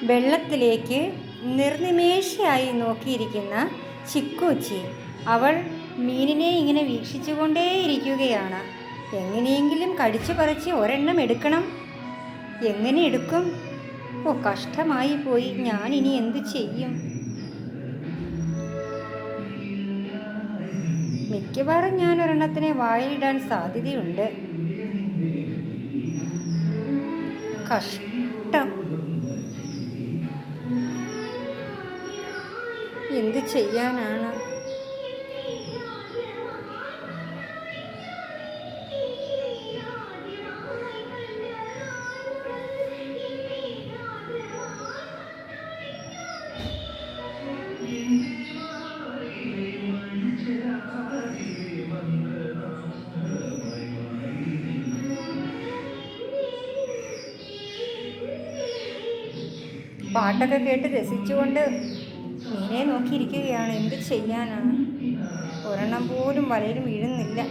വെള്ളത്തിലേക്ക് നിർനിമേഷയായി നോക്കിയിരിക്കുന്ന ചിക്കൂച്ചി. അവൾ മീനിനെ ഇങ്ങനെ വീക്ഷിച്ചുകൊണ്ടേയിരിക്കുകയാണ്. എങ്ങനെയെങ്കിലും കടിച്ചു പറിച്ച് ഒരെണ്ണം എടുക്കണം. എങ്ങനെ എടുക്കും? ഓ, കഷ്ടമായി പോയി. ഞാനിനി എന്തു ചെയ്യും? മിക്കവാറും ഞാൻ ഒരെണ്ണത്തിനെ വായിലിടാൻ സാധ്യതയുണ്ട്. കഷ്ടം. എന്ത് ചെയ്യാനാണ്? പാട്ടൊക്കെ കേട്ട് രസിച്ചുകൊണ്ട് മീനെ നോക്കിയിരിക്കുകയാണ്. എന്ത് ചെയ്യാനാണ്? ഒരെണ്ണം പോലും വലയിൽ വീഴുന്നില്ല.